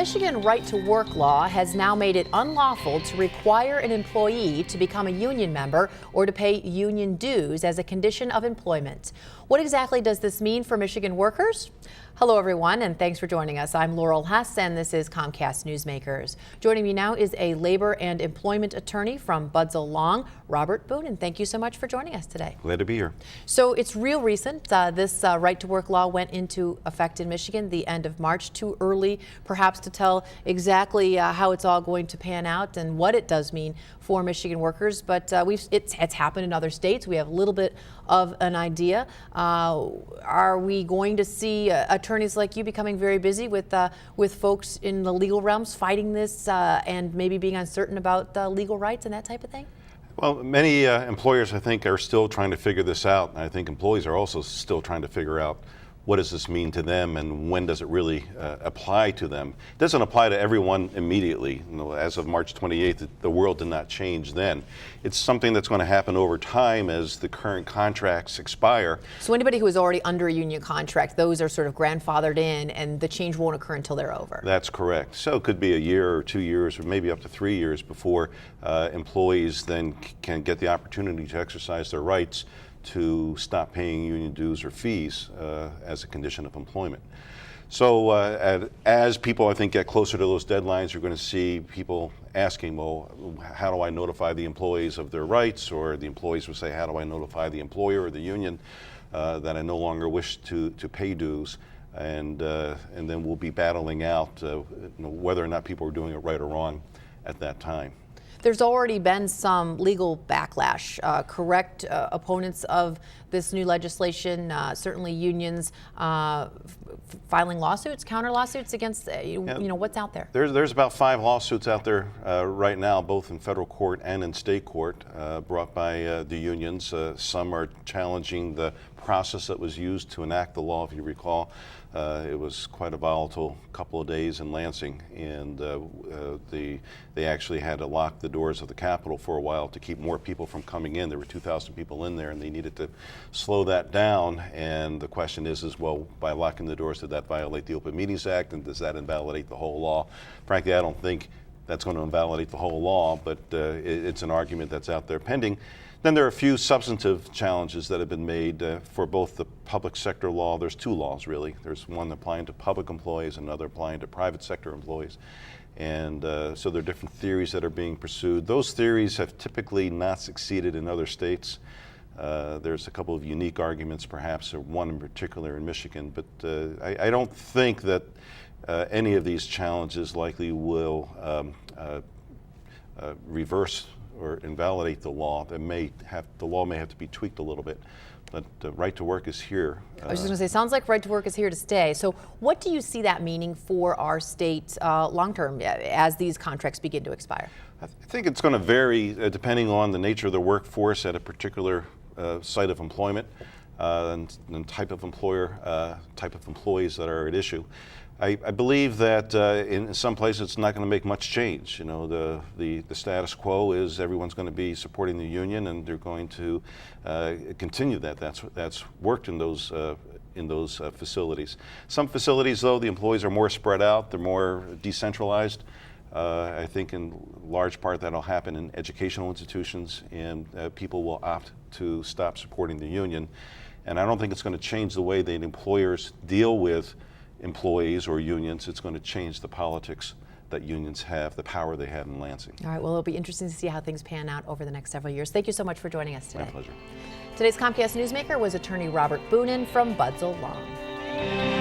Michigan right-to-work law has now made it unlawful to require an employee to become a union member or to pay union dues as a condition of employment. What exactly does this mean for Michigan workers? Hello, everyone, and thanks for joining us. I'm Laurel Hess, and this is Comcast Newsmakers. Joining me now is a labor and employment attorney from Budsell Long, Robert Boonin. Thank you so much for joining us today. Glad to be here. So it's real recent. This right-to-work law went into effect in Michigan the end of March. Too early, perhaps, to tell exactly how it's all going to pan out and what it does mean for Michigan workers. But it's happened in other states. We have a little bit of an idea. Are we going to see attorneys like you becoming very busy with folks in the legal realms fighting this and maybe being uncertain about legal rights and that type of thing? Well, many employers, I think, are still trying to figure this out. And I think employees are also still trying to figure out what does this mean to them and when does it really apply to them. It doesn't apply to everyone immediately. You know, as of March 28th, the world did not change then. It's something that's going to happen over time as the current contracts expire. So anybody who is already under a union contract, those are sort of grandfathered in and the change won't occur until they're over. That's correct. So it could be a year or 2 years or maybe up to 3 years before employees then can get the opportunity to exercise their rights to stop paying union dues or fees as a condition of employment. So as people, I think, get closer to those deadlines, you're going to see people asking, well, how do I notify the employees of their rights? Or the employees will say, how do I notify the employer or the union that I no longer wish to pay dues? And then we'll be battling out whether or not people are doing it right or wrong at that time. There's already been some legal backlash, correct? Opponents of this new legislation, certainly unions filing lawsuits, counter lawsuits against, what's out there? There's about 5 lawsuits out there right now, both in federal court and in state court, brought by the unions. Some are challenging the process that was used to enact the law. If you recall, it was quite a volatile couple of days in Lansing, and they actually had to lock the doors of the Capitol for a while to keep more people from coming in. There were 2,000 people in there, and they needed to slow that down. And the question is, well, by locking the doors, did that violate the Open Meetings Act, and does that invalidate the whole law? Frankly, I don't think that's going to invalidate the whole law, but it's an argument that's out there pending. Then there are a few substantive challenges that have been made for both the public sector law. There's 2 laws, really. There's one applying to public employees, another applying to private sector employees. And so there are different theories that are being pursued. Those theories have typically not succeeded in other states. There's a couple of unique arguments, perhaps, or one in particular in Michigan. But I don't think that any of these challenges likely will reverse or invalidate the law. The law may have to be tweaked a little bit, but right to work is here. I was just going to say, sounds like right to work is here to stay. So what do you see that meaning for our state long term as these contracts begin to expire? I think it's going to vary depending on the nature of the workforce at a particular site of employment and type of employer, type of employees that are at issue. I believe that in some places it's not going to make much change. You know, the status quo is everyone's going to be supporting the union, and they're going to continue that. That's worked in those facilities. Some facilities, though, the employees are more spread out. They're more decentralized. I think in large part that'll happen in educational institutions, and people will opt to stop supporting the union. And I don't think it's going to change the way that employers deal with employees or unions. It's going to change the politics that unions have, the power they have in Lansing. All right, well, it'll be interesting to see how things pan out over the next several years. Thank you so much for joining us today. My pleasure. Today's Comcast Newsmaker was attorney Robert Boonin from Budsell Long.